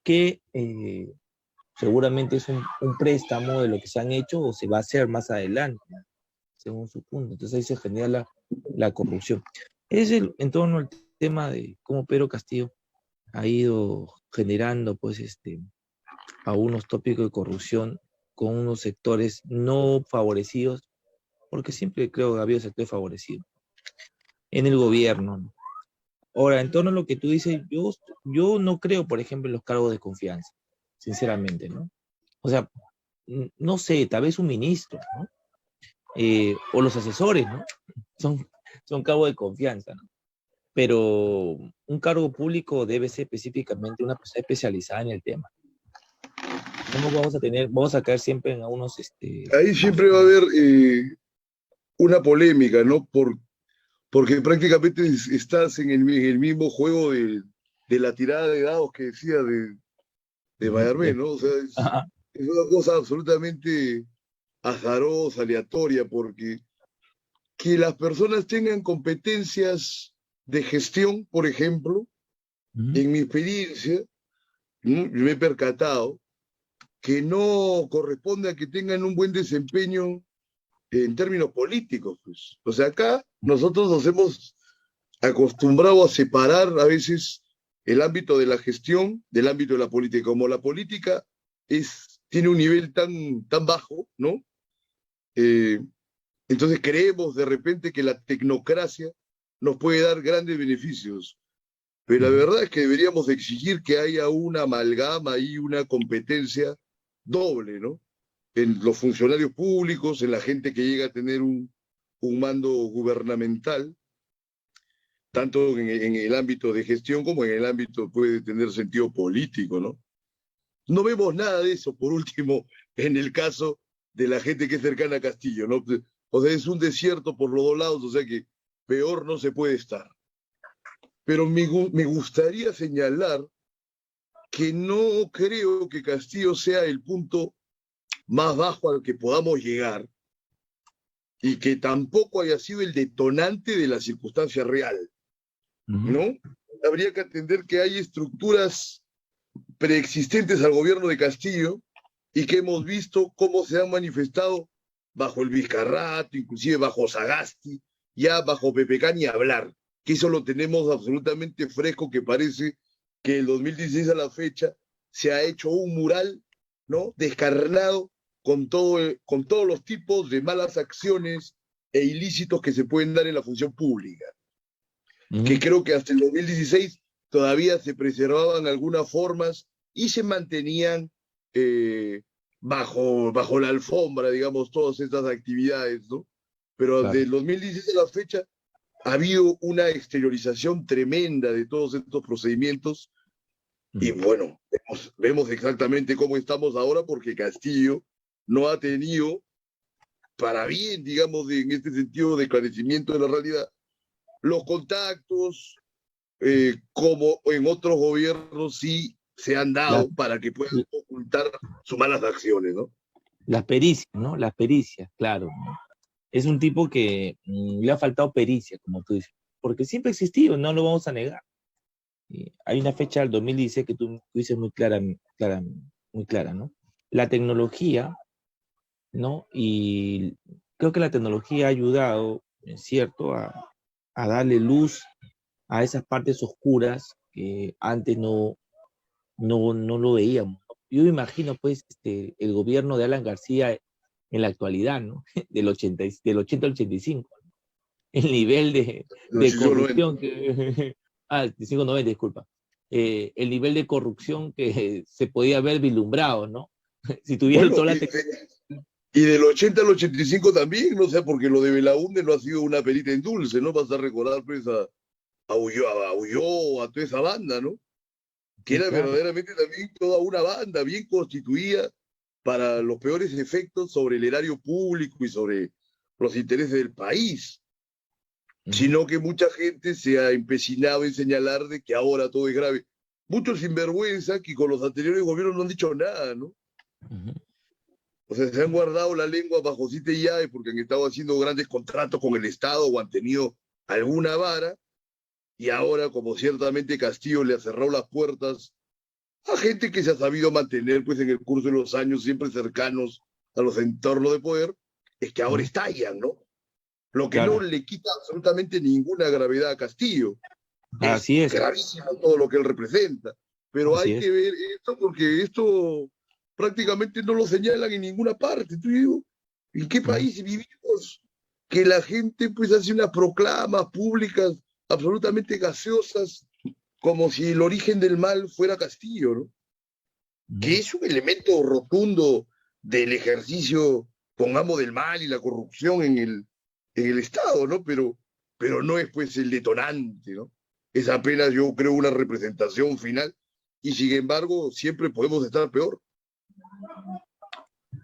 que seguramente es un préstamo de lo que se han hecho o se va a hacer más adelante, según su punto. Entonces ahí se genera la corrupción. Es en torno al tema de cómo Pedro Castillo ha ido generando, pues, a unos tópicos de corrupción con unos sectores no favorecidos, porque siempre creo que ha habido sectores favorecidos en el gobierno, ¿no? Ahora, en torno a lo que tú dices, yo no creo, por ejemplo, en los cargos de confianza, sinceramente, ¿no? O sea, no sé, tal vez un ministro, ¿no? O los asesores, ¿no? Son, son cargos de confianza, ¿no? Pero un cargo público debe ser específicamente una persona especializada en el tema. No vamos a caer siempre en unos, Ahí siempre va a haber una polémica, ¿no? Porque prácticamente estás en el mismo juego de la tirada de dados que decía de Mayarmé, ¿no? O sea, ajá, es una cosa absolutamente azarosa, aleatoria, porque que las personas tengan competencias de gestión, por ejemplo, ujú, en mi experiencia, ¿no? Yo me he percatado que no corresponde a que tengan un buen desempeño en términos políticos, pues. O sea, acá nosotros nos hemos acostumbrado a separar a veces el ámbito de la gestión del ámbito de la política. Como la política tiene un nivel tan bajo, ¿no? Eh, entonces creemos de repente que la tecnocracia nos puede dar grandes beneficios. Pero la ujú, verdad es que deberíamos exigir que haya una amalgama y una competencia doble, ¿no? En los funcionarios públicos, en la gente que llega a tener un mando gubernamental, tanto en el ámbito de gestión como en el ámbito puede tener sentido político, ¿no? No vemos nada de eso, por último, en el caso de la gente que es cercana a Castillo, ¿no? O sea, es un desierto por los dos lados, o sea que peor no se puede estar. Pero me gustaría señalar que no creo que Castillo sea el punto más bajo al que podamos llegar y que tampoco haya sido el detonante de la circunstancia real, ujú, ¿no? Habría que atender que hay estructuras preexistentes al gobierno de Castillo y que hemos visto cómo se han manifestado bajo el Vizcarrato, inclusive bajo Sagasti, ya bajo PPK ni hablar, que eso lo tenemos absolutamente fresco, que parece que el 2016 a la fecha se ha hecho un mural, ¿no? Descarnado con todos los tipos de malas acciones e ilícitos que se pueden dar en la función pública, que ujú. creo que hasta el 2016 todavía se preservaban algunas formas y se mantenían bajo la alfombra, digamos, todas estas actividades, ¿no? Pero Claro. desde el 2016 a la fecha ha habido una exteriorización tremenda de todos estos procedimientos y Ujú. bueno, vemos exactamente cómo estamos ahora porque Castillo no ha tenido, para bien, digamos, en este sentido de esclarecimiento de la realidad, los contactos, como en otros gobiernos sí se han La- dado para que puedan ocultar sus malas acciones, ¿no? las pericias, ¿no? Las pericias, claro, ¿no? Es un tipo que le ha faltado pericia, como tú dices, porque siempre ha existido, no lo vamos a negar. Hay una fecha del 2016 que tú dices muy clara, ¿no? La tecnología, ¿no? Y creo que la tecnología ha ayudado, es cierto, a darle luz a esas partes oscuras que antes no lo veíamos. Yo me imagino, pues, el gobierno de Alan García en la actualidad, ¿no? Del 80 al 85, el nivel Los de sitios 90. corrupción que... Ah, 85-90, disculpa. El nivel de corrupción que se podía haber vislumbrado, ¿no? Si tuvieran Bueno, toda la y del 80 al 85 también, no sé, porque lo de Belaúnde no ha sido una perita en dulce, ¿no? Vas a recordar pues a Ulloa, a toda esa banda, ¿no? Que Sí, era claro. verdaderamente también toda una banda bien constituida para los peores efectos sobre el erario público y sobre los intereses del país, Ujú, sino que mucha gente se ha empecinado en señalar de que ahora todo es grave. Muchos sinvergüenza que con los anteriores gobiernos no han dicho nada, ¿no? ujú. O sea, se han guardado la lengua bajo siete llaves porque han estado haciendo grandes contratos con el Estado o han tenido alguna vara, y ahora, como ciertamente Castillo le ha cerrado las puertas a gente que se ha sabido mantener pues en el curso de los años siempre cercanos a los entornos de poder, es que ahora Ujú. estallan, ¿no? Lo que no Claro, le quita absolutamente ninguna gravedad a Castillo. Es así es, gravísimo todo lo que él representa, pero así hay que es. ver esto porque esto prácticamente no lo señalan en ninguna parte. Tú digo, ¿en qué Ujú. país vivimos que la gente pues hace unas proclamas públicas absolutamente gaseosas como si el origen del mal fuera Castillo, ¿no? Que Ujú. es un elemento rotundo del ejercicio, pongamos, del mal y la corrupción en el Estado, ¿no? Pero no es pues el detonante, ¿no? Es apenas, yo creo, una representación final y sin embargo siempre podemos estar peor.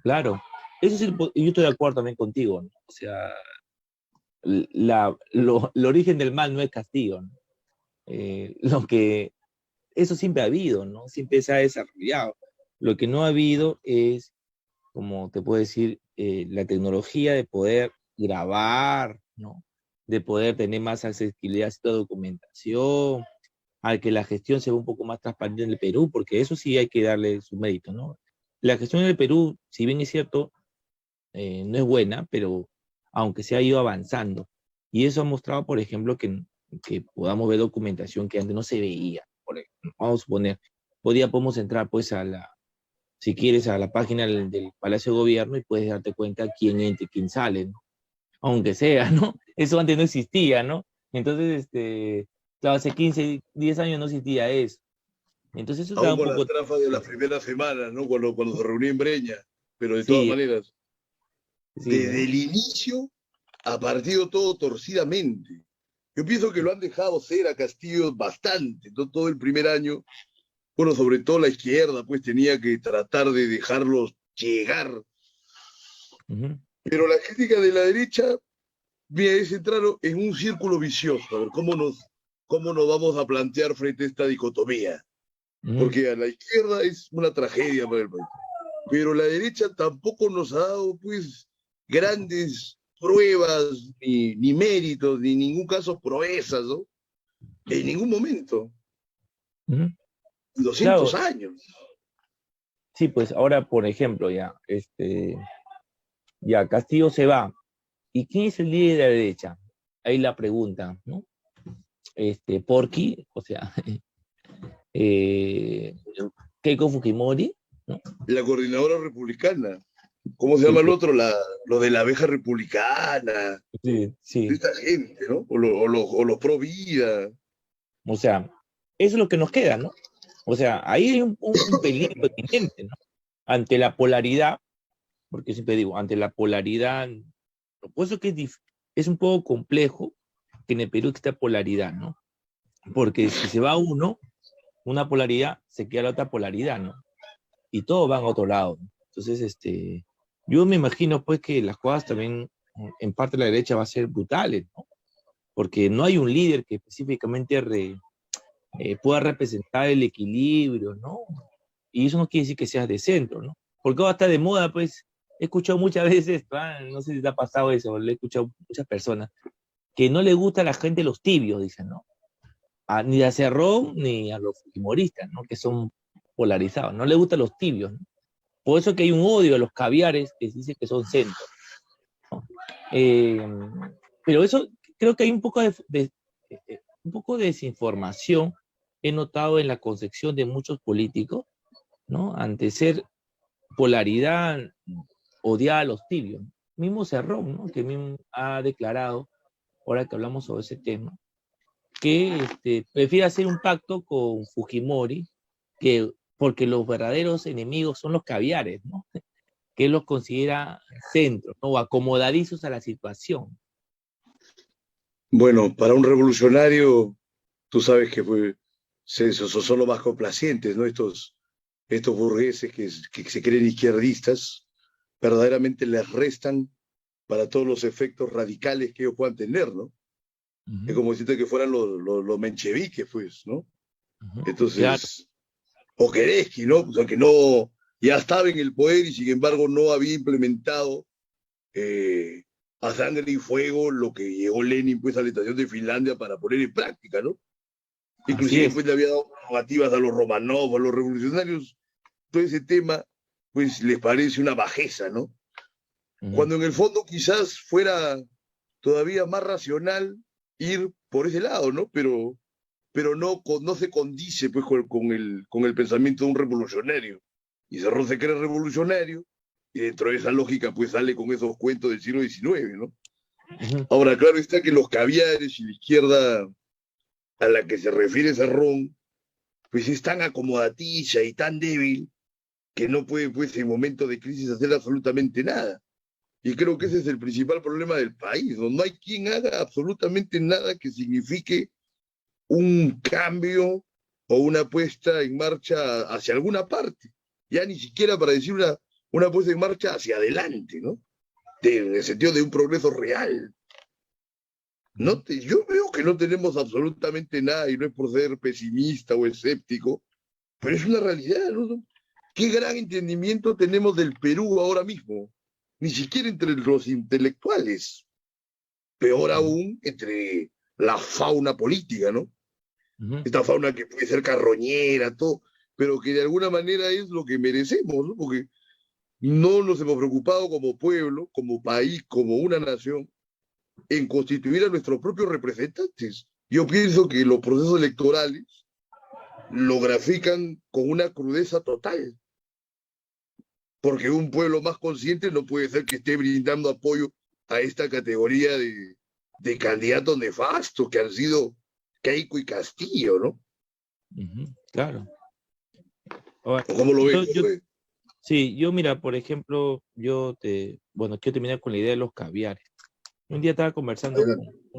Claro, eso es yo estoy de acuerdo también contigo, ¿no? O sea, el origen del mal no es castigo, ¿no? Lo que, eso siempre ha habido, ¿no? Siempre se ha desarrollado. Lo que no ha habido es, como te puedo decir, la tecnología de poder grabar, ¿no? De poder tener más accesibilidad a esta documentación, al que la gestión se vea un poco más transparente en el Perú, porque eso sí hay que darle su mérito, ¿no? La gestión en el Perú, si bien es cierto, no es buena, pero aunque se ha ido avanzando. Y eso ha mostrado, por ejemplo, que podamos ver documentación que antes no se veía. Vamos a suponer, podemos entrar pues si quieres, a la página del Palacio de Gobierno y puedes darte cuenta quién entra y quién sale, ¿no? Aunque sea, ¿no? Eso antes no existía, ¿no? Entonces, claro, hace 15, 10 años no existía eso. Entonces eso te da Aún un con las poco... trafas de las primeras semanas, ¿no? Cuando se reunió en Breña, pero de todas Sí, maneras, sí, desde ¿no? el inicio ha partido todo torcidamente. Yo pienso que lo han dejado ser a Castillo bastante, ¿no? Todo el primer año. Bueno, sobre todo la izquierda, pues tenía que tratar de dejarlos llegar. Ujú, Pero la crítica de la derecha, mira, es entrar en un círculo vicioso. A ver, cómo nos vamos a plantear frente a esta dicotomía? ujú. Porque a la izquierda es una tragedia para el país. Pero la derecha tampoco nos ha dado, pues, grandes pruebas, ni méritos, ni en ningún caso proezas, ¿no? En ningún momento. Ujú. 200 Claro, años. sí, pues ahora, por ejemplo, ya Castillo se va. ¿Y quién es el líder de la derecha? Ahí la pregunta, ¿no? Porky, o sea, eh, Keiko Fujimori, ¿no? La coordinadora republicana. ¿Cómo se Sí, llama el pues, otro? Lo de la abeja republicana. sí, sí. Esta gente, ¿no? O los pro vida. O sea, eso es lo que nos queda, ¿no? O sea, ahí hay un peligro evidente, ¿no? Ante la polaridad, porque siempre digo, ante la polaridad, por eso que es un poco complejo que en el Perú exista polaridad, ¿no? Porque si se va uno, una polaridad, se queda la otra polaridad, ¿no? Y todos van a otro lado. Entonces, yo me imagino pues que las cosas también en parte de la derecha va a ser brutales, ¿no? Porque no hay un líder que específicamente pueda representar el equilibrio, ¿no? Y eso no quiere decir que seas de centro, ¿no? Porque ahora está de moda, pues, he escuchado muchas veces, no sé si te ha pasado eso, le he escuchado a muchas personas, que no le gusta a la gente los tibios, dicen, ¿no? Ni a Cerrón ni a los fujimoristas, ¿no? Que son polarizados, no le gustan los tibios, ¿no? Por eso que hay un odio a los caviares que se dice que son centros, ¿no? Pero eso creo que hay un poco de desinformación, he notado en la concepción de muchos políticos, ¿no? Ante ser polaridad, odiar a los tibios. Mismo Cerrón, ¿no? Que mismo ha declarado, ahora que hablamos sobre ese tema, que prefiere hacer un pacto con Fujimori, porque los verdaderos enemigos son los caviares, ¿no? Que él los considera centros, ¿no? O acomodadizos a la situación. Bueno, para un revolucionario, tú sabes que son los más complacientes, ¿no? Estos burgueses que se creen izquierdistas, verdaderamente les restan para todos los efectos radicales que ellos puedan tener, ¿no? Es Ujú, como decirte que fueran los mencheviques, pues, ¿no? ujú. Claro, Entonces, o Kerensky, ¿no? O sea, que no, ya estaba en el poder y sin embargo no había implementado eh, a sangre y fuego lo que llegó Lenin pues a la estación de Finlandia para poner en práctica, ¿no? Así Inclusive es. pues le había dado prerrogativas a los Romanov, a los revolucionarios. Todo ese tema pues les parece una bajeza, ¿no? Ujú, Cuando en el fondo quizás fuera todavía más racional ir por ese lado, ¿no? Pero no, no se condice pues con el pensamiento de un revolucionario. Y Cerrón se cree revolucionario y dentro de esa lógica pues sale con esos cuentos del siglo XIX, ¿no? ujú, Ahora, claro está que los caviares y la izquierda a la que se refiere Cerrón, pues es tan acomodaticia y tan débil que no puede pues en momentos de crisis hacer absolutamente nada. Y creo que ese es el principal problema del país, ¿no? No hay quien haga absolutamente nada que signifique un cambio o una puesta en marcha hacia alguna parte. Ya ni siquiera para decir una puesta en marcha hacia adelante, ¿no? En el sentido de un progreso real. ujú. Yo veo que no tenemos absolutamente nada y no es por ser pesimista o escéptico, pero es una realidad, ¿no? ¿Qué gran entendimiento tenemos del Perú ahora mismo? Ni siquiera entre los intelectuales, peor Ujú, aún entre la fauna política, ¿no? ujú. Esta fauna que puede ser carroñera, todo, pero que de alguna manera es lo que merecemos, ¿no? Porque no nos hemos preocupado como pueblo, como país, como una nación, en constituir a nuestros propios representantes. Yo pienso que los procesos electorales lo grafican con una crudeza total, porque un pueblo más consciente no puede ser que esté brindando apoyo a esta categoría de candidatos nefastos que han sido Keiko y Castillo, ¿no? Ujú, claro. Ahora, ¿O cómo lo ves? sí, yo mira, por ejemplo, bueno, quiero terminar con la idea de los caviares. Un día estaba conversando con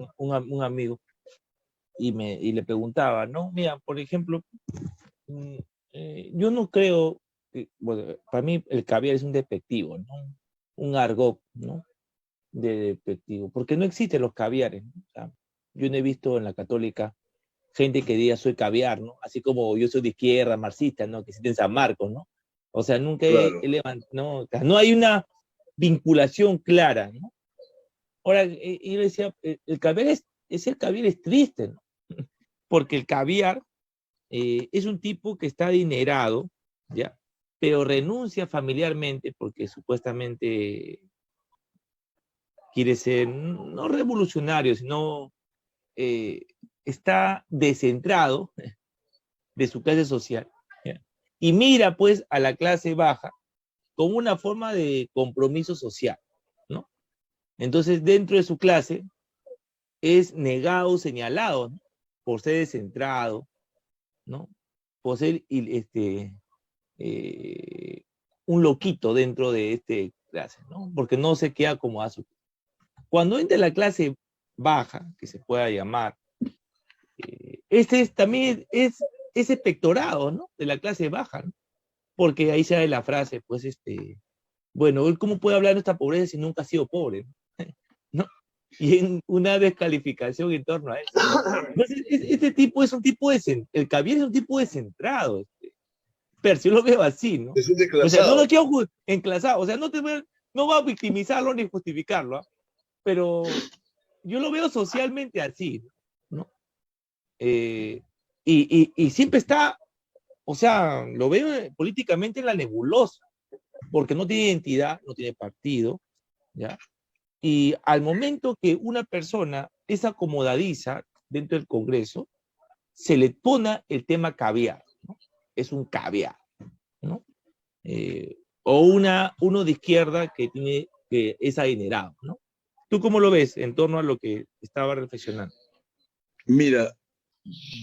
Adelante. un amigo y le preguntaba, ¿no? Mira, por ejemplo, mm, yo no creo, bueno, para mí el caviar es un despectivo, ¿no? Un argot, ¿no? De despectivo, porque no existen los caviares, ¿no? O sea, yo no he visto en la católica gente que diga soy caviar, ¿no? Así como yo soy de izquierda, marxista, ¿no? Que existe en San Marcos, ¿no? O sea, nunca Claro. ¿no? O sea, no hay una vinculación clara, ¿no? Ahora, yo decía, el caviar el caviar es triste, ¿no? Porque el caviar es un tipo que está adinerado, ¿ya? Pero renuncia familiarmente porque supuestamente quiere ser no revolucionario, sino eh, está descentrado de su clase social, ¿ya? Y mira pues a la clase baja como una forma de compromiso social, ¿no? Entonces dentro de su clase es negado, señalado, ¿no? Por ser descentrado, ¿no? Por ser eh, un loquito dentro de este clase, ¿no? Porque no se queda como a su... Cuando entra la clase baja, que se pueda llamar, también es espectorado, ¿no? De la clase baja, ¿no? Porque ahí sale la frase, pues, bueno, él cómo puede hablar de esta pobreza si nunca ha sido pobre, ¿no? Y en una descalificación en torno a eso, ¿no? Entonces, este tipo es un tipo el Cavier es un tipo descentrado, pero yo lo veo así, ¿no? Es un O sea, no lo desclasado. quiero enclasar, o sea, no va a victimizarlo ni justificarlo, ¿eh? Pero yo lo veo socialmente así, ¿no? Eh, y siempre está, o sea, lo veo políticamente en la nebulosa, porque no tiene identidad, no tiene partido, ¿ya? Y al momento que una persona es acomodadiza dentro del Congreso, se le pone el tema caviar, ¿no? Es un caviar, ¿no? O uno de izquierda que es adinerado, ¿no? ¿Tú cómo lo ves en torno a lo que estaba reflexionando? Mira,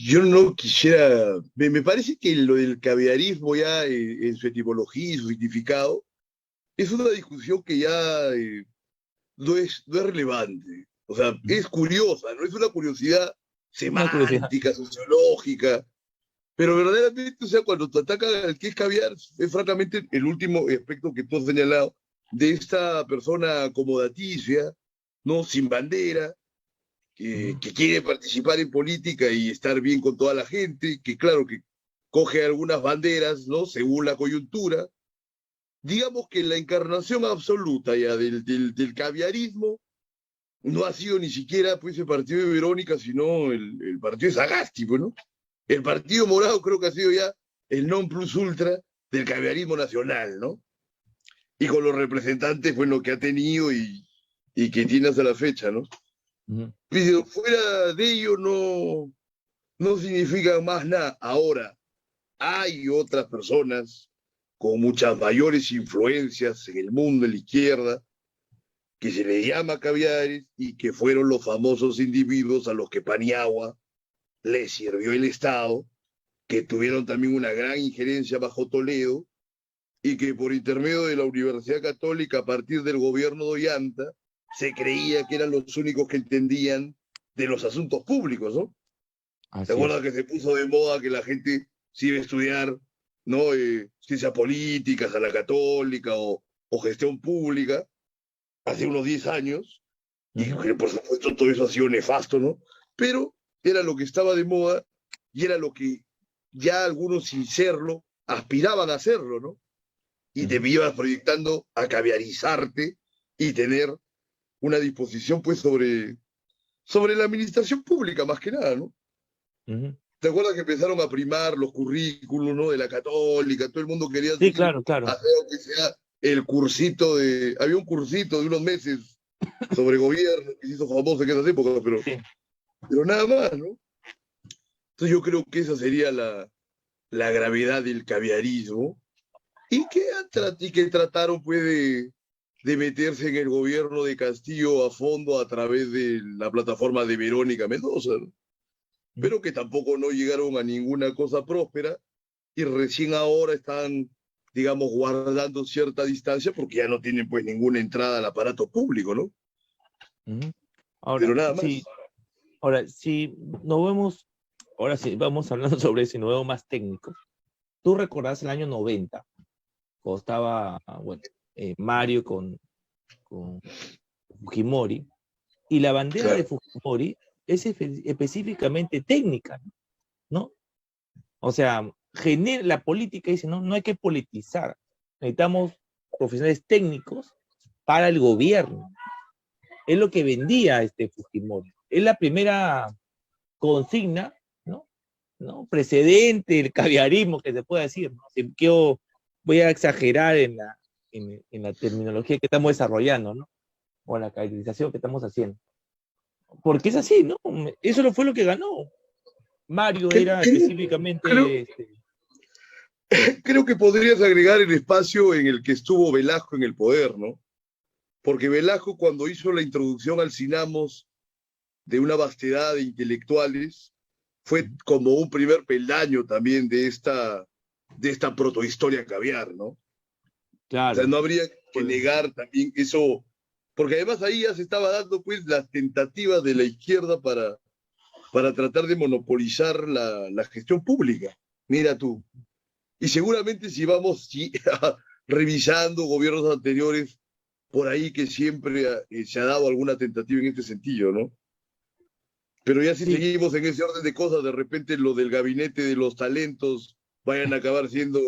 yo no quisiera, me parece que lo del caviarismo ya en su etimología y su significado es una discusión que ya no es relevante. O sea, es curiosa, no es una curiosidad Una curiosidad. semántica, sociológica, pero verdaderamente, o sea, cuando te atacan al que es caviar, es francamente el último aspecto que tú has señalado de esta persona acomodaticia, ¿no? Sin bandera, que quiere participar en política y estar bien con toda la gente, que claro, que coge algunas banderas, ¿no? Según la coyuntura. Digamos que la encarnación absoluta ya del caviarismo no ha sido ni siquiera pues el partido de Verónica, sino el partido de Sagasti, pues, ¿no? El Partido Morado creo que ha sido ya el non plus ultra del caviarismo nacional, ¿no? Y con los representantes, bueno, que ha tenido y que tiene hasta la fecha, ¿no? Pero fuera de ello no significa más nada. Ahora, hay otras personas con muchas mayores influencias en el mundo, en la izquierda, que se les llama caviares y que fueron los famosos individuos a los que Paniagua les sirvió el Estado, que tuvieron también una gran injerencia bajo Toledo y que por intermedio de la Universidad Católica, a partir del gobierno de Ollanta, se creía que eran los únicos que entendían de los asuntos públicos, ¿no? ¿Te acuerdas que se puso de moda que la gente se iba a estudiar, ¿no? Ciencias políticas a la católica o gestión pública hace unos 10 años? Y que, por supuesto, todo eso ha sido nefasto, ¿no? Pero era lo que estaba de moda y era lo que ya algunos, sin serlo, aspiraban a hacerlo, ¿no? Y te ibas proyectando a caviarizarte y tener una disposición, pues, sobre la administración pública, más que nada, ¿no? ¿Te acuerdas que empezaron a primar los currículos, ¿no? De la católica? Todo el mundo quería Sí, claro. hacer aunque sea el cursito había un cursito de unos meses sobre gobierno que se hizo famoso en esas épocas, pero nada más, ¿no? Entonces yo creo que esa sería la gravedad del caviarismo y que trataron, pues, de meterse en el gobierno de Castillo a fondo a través de la plataforma de Verónica Mendoza, ¿no? Pero que tampoco no llegaron a ninguna cosa próspera y recién ahora están, digamos, guardando cierta distancia porque ya no tienen, pues, ninguna entrada al aparato público, ¿no? Ahora, Pero nada más. sí, ahora, si nos vemos, ahora sí, vamos hablando sobre eso y nos vemos más técnicos. Tú recordás el año 90, cuando estaba, bueno, Mario con Fujimori, y la bandera de Fujimori es específicamente técnica, ¿no? O sea, la política dice, no hay que politizar, necesitamos profesionales técnicos para el gobierno. Es lo que vendía Fujimori. Es la primera consigna, ¿no? Precedente del caviarismo que se puede decir, ¿no? Yo voy a exagerar en la terminología que estamos desarrollando, ¿no? O la caracterización que estamos haciendo. Porque es así, ¿no? Eso fue lo que ganó. Mario era específicamente... Creo que podrías agregar el espacio en el que estuvo Velasco en el poder, ¿no? Porque Velasco, cuando hizo la introducción al Cinamos de una vastedad de intelectuales, fue como un primer peldaño también de esta protohistoria caviar, ¿no? Claro. O sea, no habría que negar también eso, porque además ahí ya se estaba dando, pues, las tentativas de la izquierda para tratar de monopolizar la gestión pública. Mira tú. Y seguramente si vamos revisando gobiernos anteriores, por ahí que siempre se ha dado alguna tentativa en este sentido, ¿no? Pero ya si seguimos en ese orden de cosas, de repente lo del gabinete de los talentos vayan a acabar siendo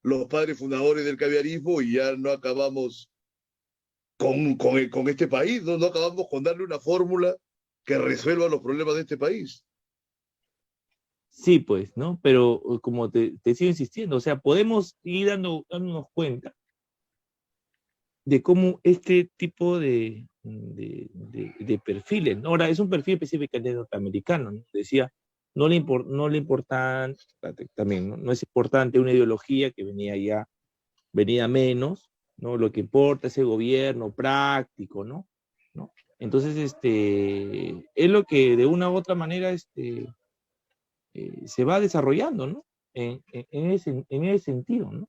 los padres fundadores del caviarismo y ya no acabamos con este país, ¿no? No acabamos con darle una fórmula que resuelva los problemas de este país. Sí, pues, ¿no? Pero como te sigo insistiendo, o sea, podemos ir dándonos cuenta de cómo este tipo de perfiles, ¿no? Ahora, es un perfil específicamente norteamericano, ¿no? Decía, no le importa, también, ¿no? No es importante una ideología que venía menos, ¿no? Lo que importa es el gobierno práctico, ¿no? Entonces, es lo que de una u otra manera, se va desarrollando, ¿no? En ese sentido, ¿no?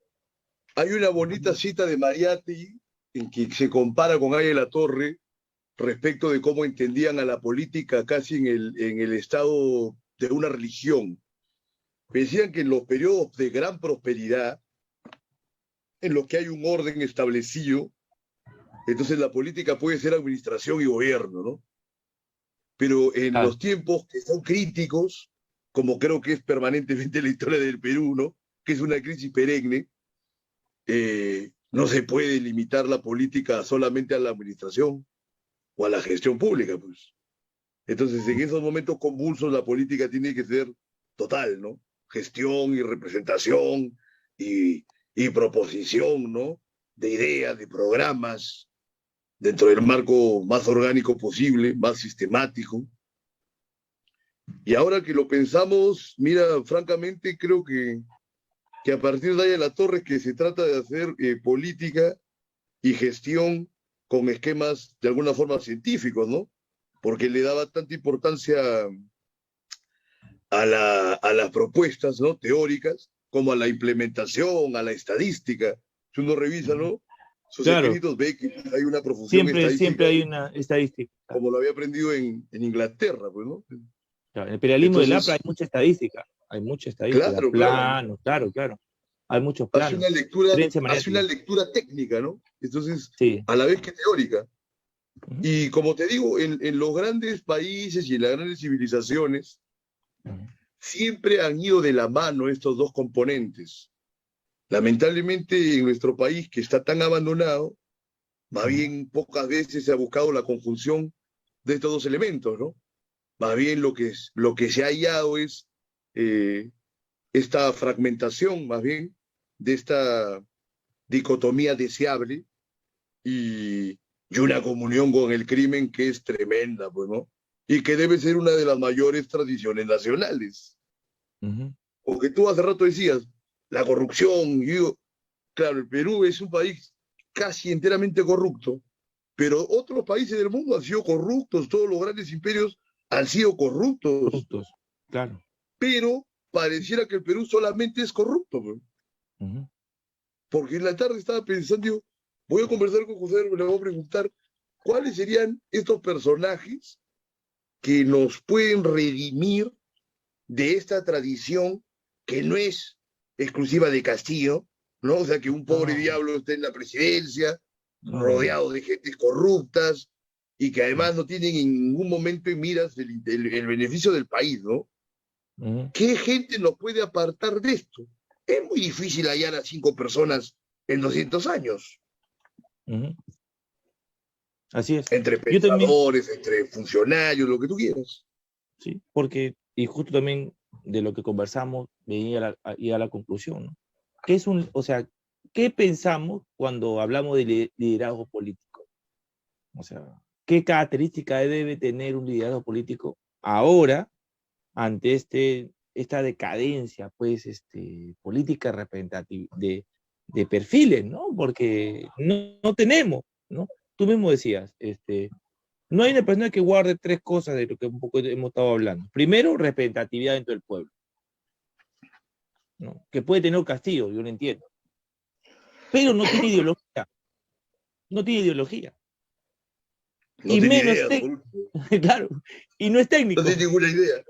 Hay una bonita cita de Mariátegui en que se compara con Aya La Torre respecto de cómo entendían a la política casi en el estado de una religión. Decían que en los periodos de gran prosperidad, en los que hay un orden establecido, entonces la política puede ser administración y gobierno, ¿no? Pero en los tiempos que son críticos, como creo que es permanentemente la historia del Perú, ¿no? Que es una crisis perenne, no se puede limitar la política solamente a la administración o a la gestión pública, pues. Entonces, en esos momentos convulsos, la política tiene que ser total, ¿no? Gestión y representación y proposición, ¿no? De ideas, de programas, dentro del marco más orgánico posible, más sistemático. Y ahora que lo pensamos, mira, francamente creo que a partir de ahí a la torre que se trata de hacer política y gestión con esquemas de alguna forma científicos, ¿no? Porque le daba tanta importancia a las propuestas, ¿no? Teóricas, como a la implementación, a la estadística. Si uno revisa, ¿no? Sus Claro, escritos ve que hay una profusión siempre estadística, hay una estadística. como lo había aprendido en Inglaterra, pues, ¿no? Claro, en el imperialismo del APRA Entonces, hay mucha estadística, claro, claro, planos, claro, hay muchos hace planos, experiencia hace una magnética, lectura técnica, ¿no? Entonces, sí. a la vez que teórica. Ujú, Y como te digo, en los grandes países y en las grandes civilizaciones, ujú, siempre han ido de la mano estos dos componentes. Lamentablemente en nuestro país, que está tan abandonado, más ujú, bien pocas veces se ha buscado la conjunción de estos dos elementos, ¿no? Más bien lo que se ha hallado es eh, esta fragmentación, más bien, de esta dicotomía deseable y, y una comunión con el crimen que es tremenda, pues, ¿no? Y que debe ser una de las mayores tradiciones nacionales. ujú. Porque tú hace rato decías, la corrupción, y digo, claro, el Perú es un país casi enteramente corrupto, pero otros países del mundo han sido corruptos, todos los grandes imperios han sido corruptos, Corruptos, claro. pero pareciera que el Perú solamente es corrupto, pues. Ujú, Porque en la tarde estaba pensando, digo, voy a conversar con José, le voy a preguntar cuáles serían estos personajes que nos pueden redimir de esta tradición que no es exclusiva de Castillo, ¿no? O sea, que un pobre no, diablo esté en la presidencia, no, rodeado de gentes corruptas y que además no tienen en ningún momento en miras el beneficio del país, ¿no? ujú, ¿Qué gente nos puede apartar de esto? Es muy difícil hallar a 5 personas en 200 años, ujú. Así es. entre Yo también, pensadores, entre funcionarios, lo que tú quieras. sí, porque, y justo también de lo que conversamos, venía a la conclusión, ¿no? ¿Qué es o sea, qué pensamos cuando hablamos de liderazgo político? O sea, ¿qué característica debe tener un liderazgo político ahora ante esta decadencia, pues, política representativa de perfiles, ¿no? Porque no tenemos, ¿no? Tú mismo decías, no hay una persona que guarde tres cosas de lo que un poco hemos estado hablando. Primero, representatividad dentro del pueblo, ¿no? Que puede tener un Castillo, yo lo entiendo, pero no tiene ideología, no tiene ideología. No Y tiene menos, idea, absoluto. claro, y no es No técnico, tiene ninguna idea.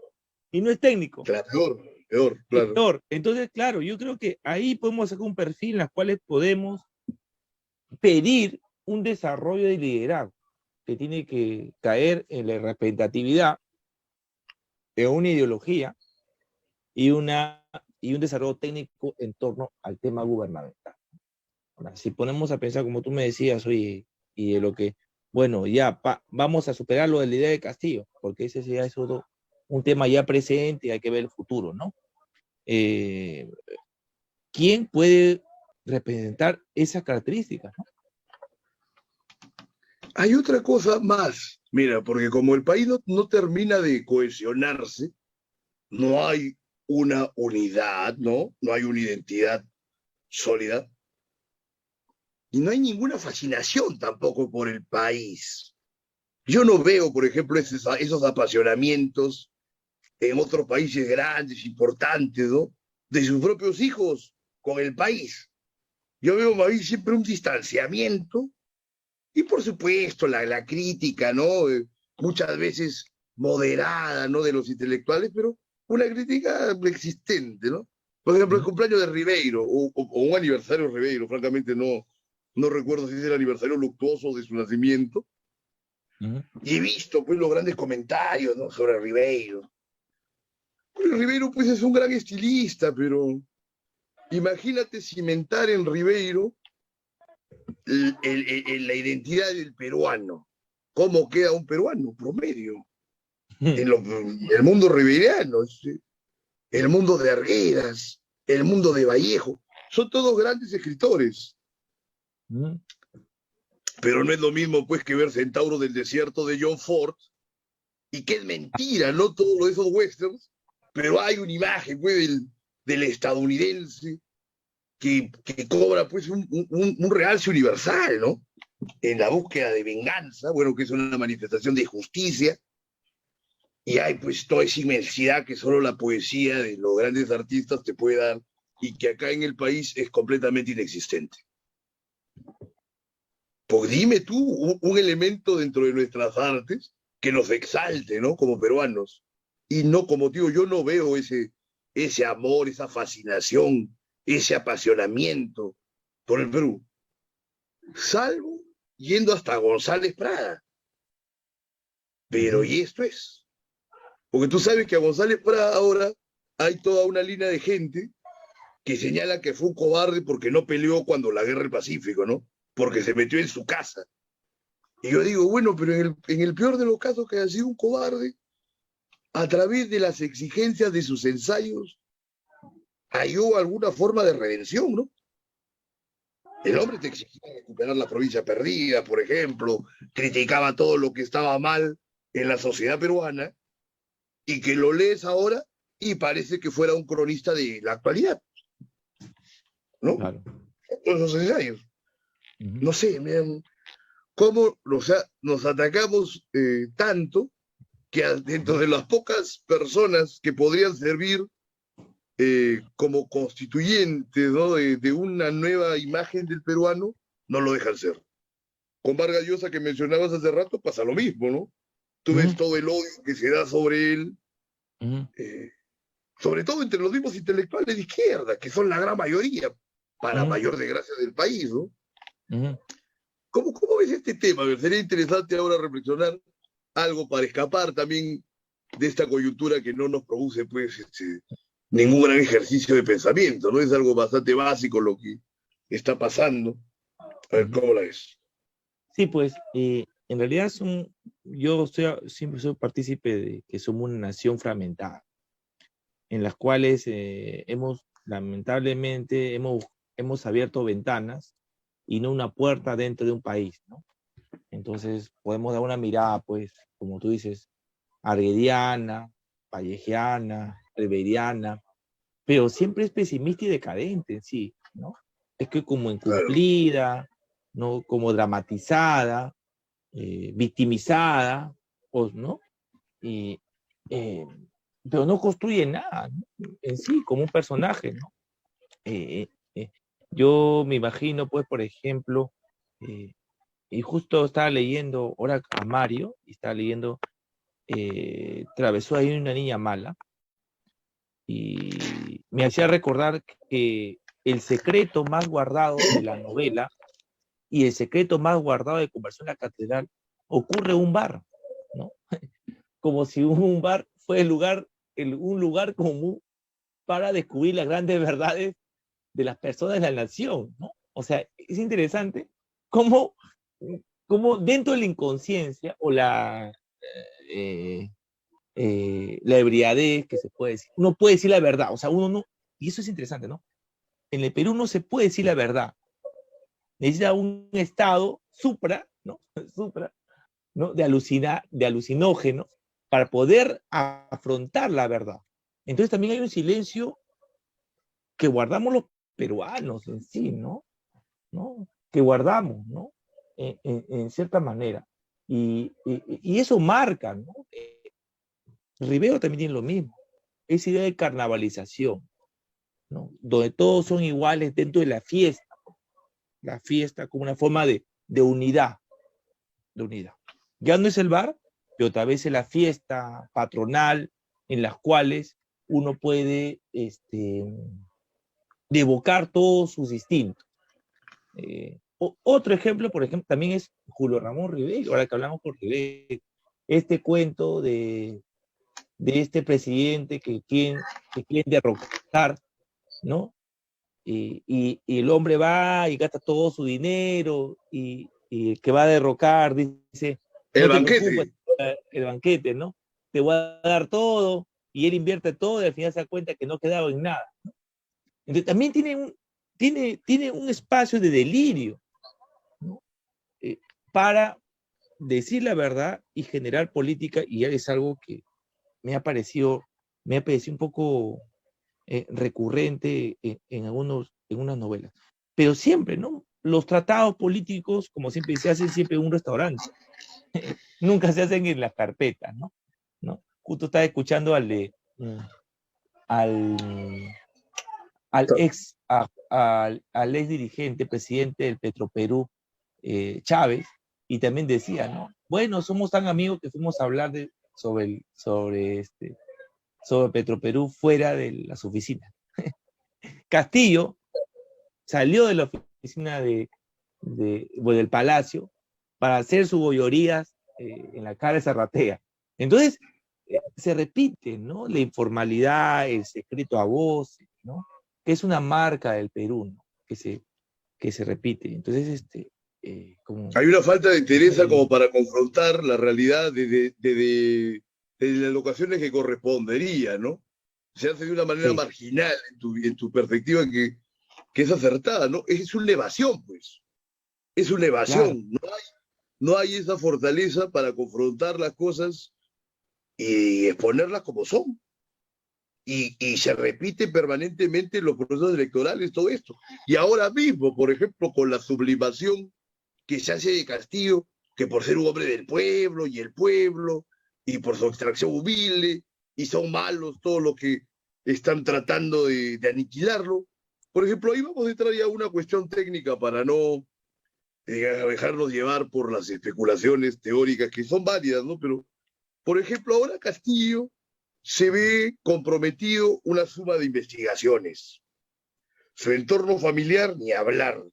y no es técnico. Claro, peor, peor, Y claro. peor. Entonces, claro, yo creo que ahí podemos sacar un perfil en las cuales podemos pedir un desarrollo de liderazgo que tiene que caer en la representatividad de una ideología y, y un desarrollo técnico en torno al tema gubernamental. Ahora, si ponemos a pensar, como tú me decías, oye, y de lo que, bueno, ya vamos a superar lo de la idea de Castillo, porque ese ya es un tema ya presente y hay que ver el futuro, ¿no? Eh, ¿Quién puede representar esas características, ¿no? Hay otra cosa más, mira, porque como el país no termina de cohesionarse, no hay una unidad, ¿no? No hay una identidad sólida y no hay ninguna fascinación tampoco por el país. Yo no veo, por ejemplo, esos apasionamientos en otros países grandes, importantes, ¿no? De sus propios hijos con el país. Yo veo más bien siempre un distanciamiento y por supuesto la crítica, ¿no? Muchas veces moderada, ¿no? De los intelectuales, pero una crítica existente, ¿no? Por ejemplo, el Uh cumpleaños de Ribeiro o un aniversario de Ribeiro, francamente no recuerdo si es el aniversario luctuoso de su nacimiento, -huh. y he visto pues los grandes comentarios, ¿no? Sobre Ribeiro. Pero Ribeiro pues es un gran estilista, pero imagínate cimentar en Ribeiro la identidad del peruano. ¿Cómo queda un peruano promedio en el mundo ribeiriano? ¿Sí? el mundo de Arguedas, el mundo de Vallejo. Son todos grandes escritores. Pero no es lo mismo, pues, que ver Centauro del Desierto de John Ford, y que es mentira, ¿no? Todos esos westerns, pero hay una imagen, pues, del estadounidense que cobra, pues, un realce universal, ¿no? En la búsqueda de venganza, bueno, que es una manifestación de justicia, y hay, pues, toda esa inmensidad que solo la poesía de los grandes artistas te puede dar, y que acá en el país es completamente inexistente. Pues dime tú un elemento dentro de nuestras artes que nos exalte, ¿no? Como peruanos. Y no, como digo, yo no veo ese amor, esa fascinación, ese apasionamiento por el Perú, salvo yendo hasta González Prada. Pero y esto es. Porque tú sabes que a González Prada ahora hay toda una línea de gente que señala que fue un cobarde porque no peleó cuando la guerra del Pacífico, ¿no? Porque se metió en su casa. Y yo digo, bueno, pero en el peor de los casos que haya sido un cobarde, a través de las exigencias de sus ensayos, halló alguna forma de redención, ¿no? El hombre te exigía recuperar la provincia perdida, por ejemplo, criticaba todo lo que estaba mal en la sociedad peruana, y que lo lees ahora y parece que fuera un cronista de la actualidad, ¿no? Claro. Todos esos ensayos. No sé, miren, cómo nos atacamos tanto que dentro de las pocas personas que podrían servir como constituyentes, ¿no? de una nueva imagen del peruano, no lo dejan ser. Con Vargas Llosa, que mencionabas hace rato, pasa lo mismo, ¿no? Tú ves todo el odio que se da sobre él, sobre todo entre los mismos intelectuales de izquierda, que son la gran mayoría, para mayor desgracia del país, ¿no? ¿Cómo ves este tema? Me sería interesante ahora reflexionar algo para escapar también de esta coyuntura que no nos produce, pues, ningún gran ejercicio de pensamiento, ¿no? Es algo bastante básico lo que está pasando. A ver, ¿cómo la ves? Sí, pues, en realidad siempre soy partícipe de que somos una nación fragmentada, en las cuales lamentablemente, hemos abierto ventanas y no una puerta dentro de un país, ¿no? Entonces, podemos dar una mirada, pues, como tú dices, arguediana, vallejiana, riveriana, pero siempre es pesimista y decadente en sí, ¿no? Es que como incumplida, ¿no? Como dramatizada, victimizada, pues, ¿no? Y, pero no construye nada, ¿no? En sí, como un personaje, ¿no? Yo me imagino, pues, por ejemplo, y justo estaba leyendo ahora a Mario, y estaba leyendo Travesura de una niña mala, y me hacía recordar que el secreto más guardado de la novela y el secreto más guardado de Conversión en la Catedral ocurre en un bar, ¿no? Como si un bar fue un lugar común para descubrir las grandes verdades de las personas de la nación, ¿no? O sea, es interesante cómo dentro de la inconsciencia o la ebriadez que se puede decir, uno puede decir la verdad, o sea, uno no, y eso es interesante, ¿no? En el Perú no se puede decir la verdad, necesita un estado supra, ¿no? Supra, ¿no? De alucinógeno para poder afrontar la verdad. Entonces también hay un silencio que guardamos los peruanos en sí, ¿no? Que guardamos, ¿no? En cierta manera. Y eso marca, ¿no? Rivero también tiene lo mismo. Esa idea de carnavalización, ¿no? Donde todos son iguales dentro de la fiesta como una forma de unidad, de unidad. Ya no es el bar, pero tal vez es la fiesta patronal en las cuales uno puede evocar todos sus instintos. Otro ejemplo, por ejemplo, también es Julio Ramón Rivero, ahora que hablamos por Rivero, este cuento de este presidente que quieren derrocar, ¿no? Y el hombre va y gasta todo su dinero y el que va a derrocar dice, El no te banquete. preocupes, el banquete, ¿no? Te voy a dar todo y él invierte todo y al final se da cuenta que no quedaba en nada. Entonces también tiene un espacio de delirio, ¿no? Para decir la verdad y generar política, y es algo que me ha parecido un poco recurrente en unas novelas. Pero siempre, ¿no? Los tratados políticos, como siempre, se hacen siempre en un restaurante. Nunca se hacen en las carpetas, ¿no? Justo estaba escuchando al ex dirigente, presidente del Petroperú, Chávez, y también decía, ¿no? Bueno, somos tan amigos que fuimos a hablar sobre Petroperú fuera de las oficinas. Castillo salió de la oficina del Palacio para hacer sus gollorías en la cara de Zarratea. Entonces, se repite, ¿no? La informalidad, el secreto a voces, ¿no? Que es una marca del Perú, ¿no? Que se repite. Entonces, hay una falta de interés como para confrontar la realidad de las locaciones que correspondería, ¿no? Se hace de una manera marginal en tu perspectiva que es acertada, ¿no? Es una evasión, pues. Es una evasión. Claro. No hay esa fortaleza para confrontar las cosas y exponerlas como son. Y se repite permanentemente en los procesos electorales todo esto. Y ahora mismo, por ejemplo, con la sublimación que se hace de Castillo, que por ser un hombre del pueblo, y por su extracción humilde, y son malos todos los que están tratando de aniquilarlo. Por ejemplo, ahí vamos a entrar ya a una cuestión técnica para no dejarnos llevar por las especulaciones teóricas que son válidas, ¿no? Pero, por ejemplo, ahora Castillo se ve comprometido una suma de investigaciones. Su entorno familiar, ni hablar.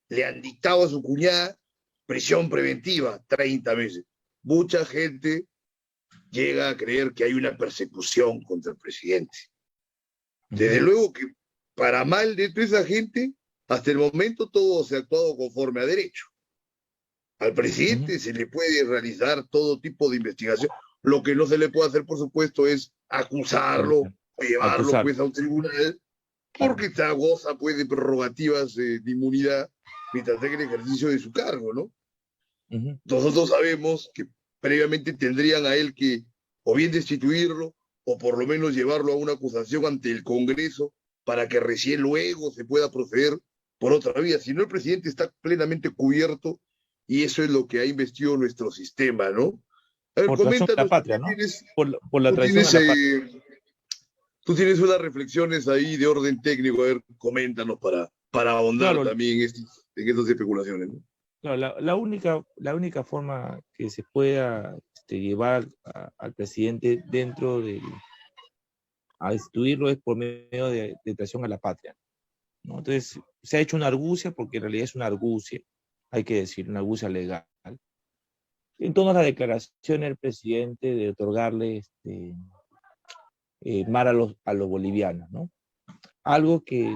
Le han dictado a su cuñada prisión preventiva, 30 meses. Mucha gente llega a creer que hay una persecución contra el presidente. Desde luego que para mal de toda esa gente, hasta el momento todo se ha actuado conforme a derecho. Al presidente se le puede realizar todo tipo de investigación. Lo que no se le puede hacer, por supuesto, es acusarlo o llevarlo pues a un tribunal, porque está goza pues de prerrogativas de inmunidad mientras tenga el ejercicio de su cargo, ¿no? Nosotros sabemos que previamente tendrían a él que o bien destituirlo o por lo menos llevarlo a una acusación ante el Congreso para que recién luego se pueda proceder por otra vía. Si no, el presidente está plenamente cubierto y eso es lo que ha investido nuestro sistema, ¿no? A ver, por traición a la patria, ¿no? Por la traición a la patria. Tú tienes unas reflexiones ahí de orden técnico, a ver, coméntanos para ahondar también en estas especulaciones, ¿no? Claro, la única forma que se pueda llevar al presidente a destituirlo es por medio de traición a la patria, ¿no? Entonces, se ha hecho una argucia, porque en realidad es una argucia, hay que decir, una argucia legal. En todas las declaraciones del presidente de otorgarle mar a los bolivianos, ¿no? Algo que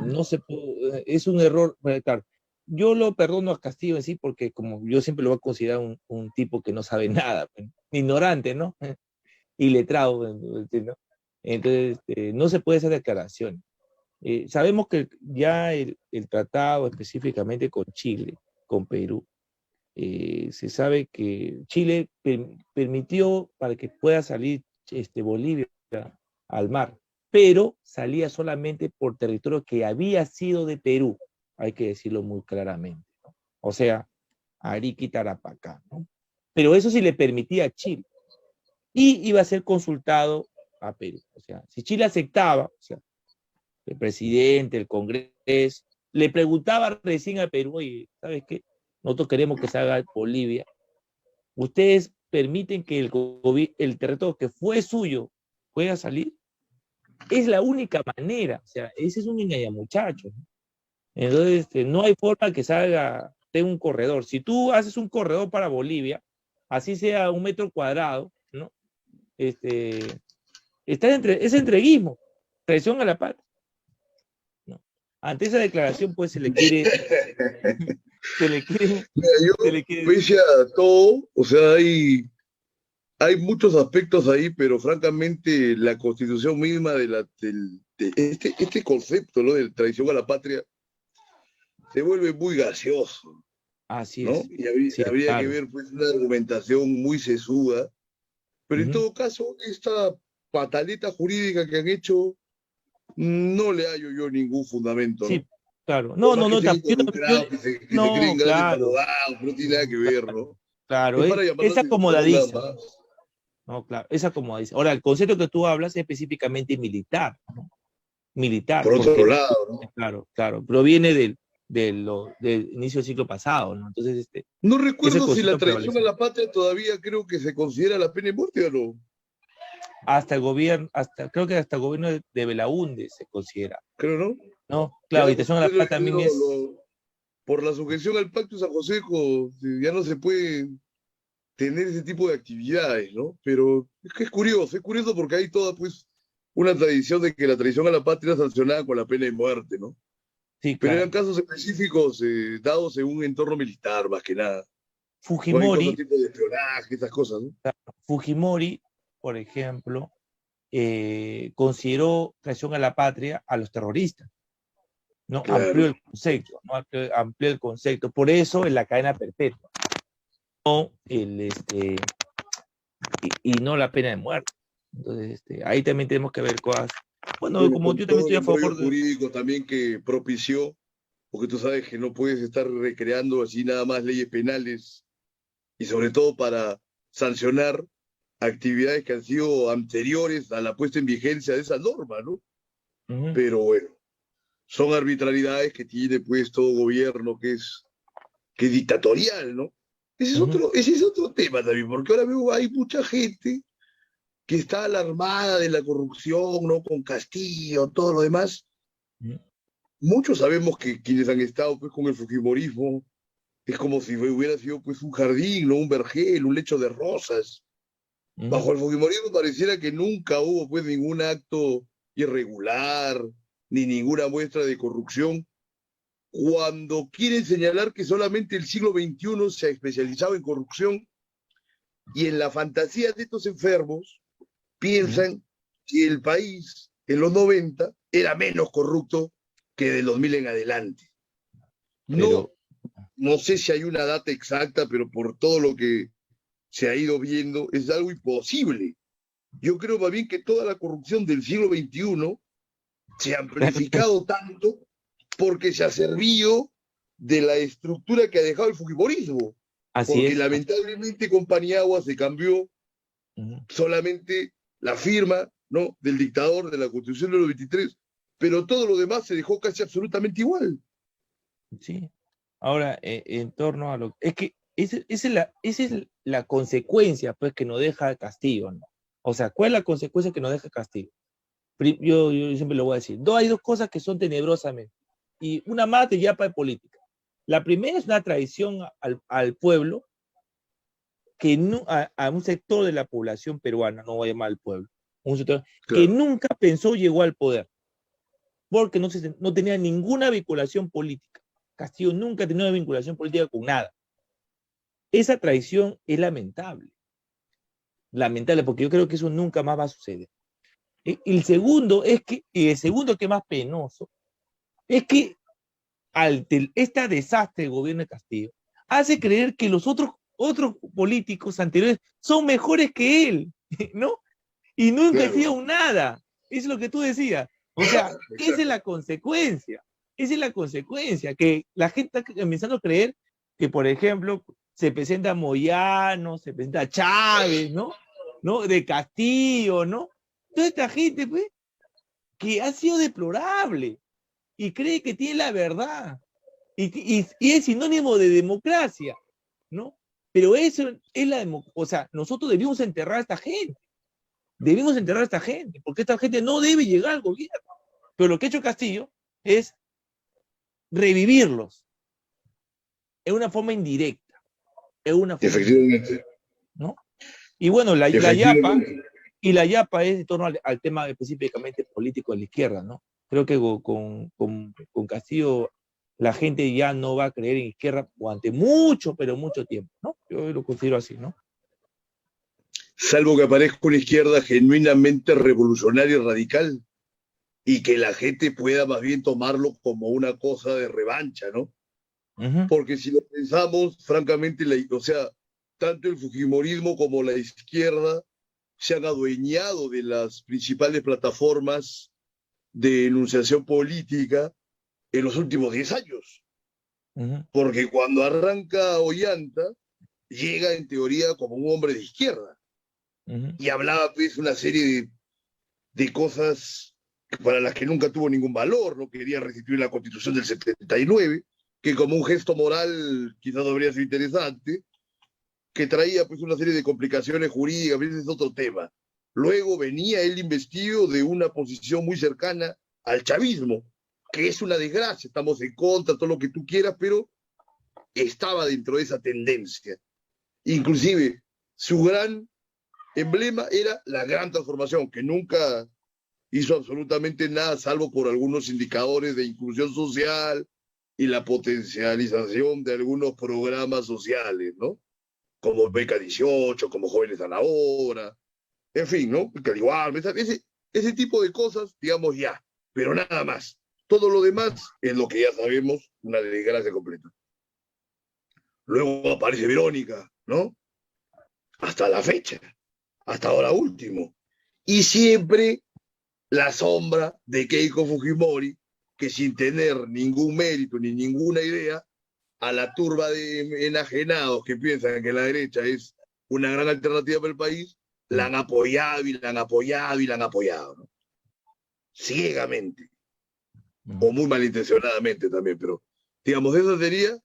no se puede, es un error. Claro, yo lo perdono a Castillo en sí, porque como yo siempre lo voy a considerar un tipo que no sabe nada, ignorante, ¿no? Iletrado, ¿no? Entonces, no se puede hacer declaración. Sabemos que ya el tratado específicamente con Chile, con Perú, se sabe que Chile permitió para que pueda salir Bolivia al mar, pero salía solamente por territorio que había sido de Perú, hay que decirlo muy claramente, ¿no? O sea, Arica y Tarapacá, ¿no? Pero eso sí le permitía a Chile, y iba a ser consultado a Perú. O sea, si Chile aceptaba, o sea, el presidente, el Congreso, le preguntaba recién a Perú, oye, ¿sabes qué? Nosotros queremos que se haga Bolivia. ¿Ustedes permiten que el territorio que fue suyo pueda salir? Es la única manera. O sea, ese es un engañamuchacho, ¿no? Entonces, no hay forma que salga de un corredor. Si tú haces un corredor para Bolivia, así sea 1 metro cuadrado, ¿no? Es entreguismo, traición a la patria, ¿no? Ante esa declaración, pues se le quiere Mira, yo, pese a todo, o sea, hay muchos aspectos ahí, pero francamente la constitución misma este concepto, ¿no?, de traición a la patria se vuelve muy gaseoso, Así ¿no? es. Y Sí, habría que claro. ver pues una argumentación muy sesuda, pero en Ujú. todo caso, esta pataleta jurídica que han hecho no le hallo yo ningún fundamento, ¿no? Sí, claro. Por No, más no, que no, estén yo involucrados, que se creen no, grandes claro, abogados, no tiene nada que ver, claro, ¿no? claro, Es para llamar la es atención nada acomodadiza, más. no, claro, es acomodadiza. Ahora, el concepto que tú hablas es específicamente militar, ¿no? Militar, Por otro porque, lado, ¿no? claro, claro, proviene del inicio del siglo pasado, ¿no? Entonces, No ese recuerdo si la concepto traición a prevalece. la patria todavía creo que se considera la pena de muerte o no. Hasta el gobierno, creo que hasta el gobierno de Belaúnde se considera, Creo, ¿no? ¿no? Claro, Ya y Traición a la después Patria también es, por la sujeción al Pacto de San José ya no se puede tener ese tipo de actividades, ¿no? Pero es curioso porque hay toda pues una tradición de que la traición a la patria es sancionada con la pena de muerte, ¿no? sí, Pero eran claro. casos específicos dados en un entorno militar, más que nada. O en Fujimori, cosas tipo de espionaje, esas cosas, ¿no? Fujimori, por ejemplo, consideró traición a la patria a los terroristas, ¿no? Amplió Claro. el concepto, ¿no? Amplió el concepto. Por eso en la cadena perpetua, no y no la pena de muerte. Entonces, ahí también tenemos que ver cosas. Bueno, Bueno, como con yo también todo el estoy a embrollo favor de. jurídico también que propició, porque tú sabes que no puedes estar recreando así nada más leyes penales y sobre todo para sancionar actividades que han sido anteriores a la puesta en vigencia de esa norma, ¿no? Ujú, Pero bueno, son arbitrariedades que tiene pues todo gobierno que es dictatorial, ¿no? ujú, Ese es otro tema también, porque ahora veo hay mucha gente que está alarmada de la corrupción, ¿no? Con Castillo, todo lo demás. ujú, Muchos sabemos que quienes han estado pues con el fujimorismo es como si hubiera sido pues un jardín, ¿no? Un vergel, un lecho de rosas. ujú. Bajo el fujimorismo pareciera que nunca hubo pues ningún acto irregular ni ninguna muestra de corrupción, cuando quieren señalar que solamente el siglo XXI se ha especializado en corrupción y en la fantasía de estos enfermos Ujú. piensan que el país en los 90 era menos corrupto que del 2000 en adelante. No, Pero, no sé si hay una data exacta, pero por todo lo que se ha ido viendo, es algo imposible. Yo creo más bien que toda la corrupción del siglo XXI se ha amplificado tanto porque se ha servido de la estructura que ha dejado el fujimorismo, así porque es. lamentablemente con Paniagua se cambió Ujú, solamente la firma, ¿no?, del dictador de la Constitución de los 23, pero todo lo demás se dejó casi absolutamente igual. sí. Ahora, en torno a lo. Es que esa es la consecuencia, pues, que nos deja Castillo, ¿no? O sea, ¿cuál es la consecuencia que nos deja Castillo? Yo siempre lo voy a decir. Hay dos cosas que son tenebrosamente. Y una más de yapa de política. La primera es una traición al pueblo, a un sector de la población peruana, no voy a llamar al pueblo, un sector que Claro. nunca pensó llegó al poder, porque no tenía ninguna vinculación política. Castillo nunca tenía una vinculación política con nada. Esa traición es lamentable, lamentable, porque yo creo que eso nunca más va a suceder. El segundo y el segundo que es más penoso, es que este desastre del gobierno de Castillo hace creer que los otros políticos anteriores son mejores que él, ¿no? Y nunca Claro, hicieron nada. Eso es lo que tú decías. O sea, esa es exacto. la consecuencia. Esa es la consecuencia, que la gente está empezando a creer que, por ejemplo, se presenta Moyano, se presenta Chávez, ¿no? ¿No? De Castillo, ¿no? Toda esta gente, pues, que ha sido deplorable y cree que tiene la verdad y es sinónimo de democracia, ¿no? Pero eso es la democracia. O sea, nosotros debimos enterrar a esta gente. Debimos enterrar a esta gente, porque esta gente no debe llegar al gobierno. Pero lo que ha hecho Castillo es revivirlos en una forma indirecta, en una forma indirecta, Efectivamente, ¿no? Y bueno, la Yapa, efectivamente. y la Yapa es en torno al tema específicamente político de la izquierda, ¿no? Creo que con Castillo la gente ya no va a creer en izquierda durante mucho, pero mucho tiempo, ¿no? Yo lo considero así, ¿no? salvo que aparezca una izquierda genuinamente revolucionaria y radical, y que la gente pueda más bien tomarlo como una cosa de revancha, ¿no? Ujú, Porque si lo pensamos, francamente, o sea, tanto el fujimorismo como la izquierda se han adueñado de las principales plataformas de enunciación política en los últimos 10 años. ujú, Porque cuando arranca Ollanta, llega en teoría como un hombre de izquierda ujú, y hablaba pues una serie de cosas para las que nunca tuvo ningún valor, no quería restituir la constitución del 79, que como un gesto moral quizás habría sido interesante, que traía pues una serie de complicaciones jurídicas, ese es otro tema. Luego venía él investido de una posición muy cercana al chavismo, que es una desgracia, estamos en contra, todo lo que tú quieras, pero estaba dentro de esa tendencia. Inclusive, su gran emblema era la gran transformación, que nunca hizo absolutamente nada, salvo por algunos indicadores de inclusión social y la potencialización de algunos programas sociales, ¿no? Como Beca 18, como Jóvenes a la Obra, en fin, ¿no? Igual, ese tipo de cosas, digamos ya, pero nada más. Todo lo demás es lo que ya sabemos, una desgracia completa. Luego aparece Verónica, ¿no? Hasta la fecha, hasta ahora último. Y siempre la sombra de Keiko Fujimori, que sin tener ningún mérito ni ninguna idea, a la turba de enajenados que piensan que la derecha es una gran alternativa para el país, la han apoyado y la han apoyado y la han apoyado, ¿no? Ciegamente, o ujú. muy malintencionadamente también, pero digamos, esa sería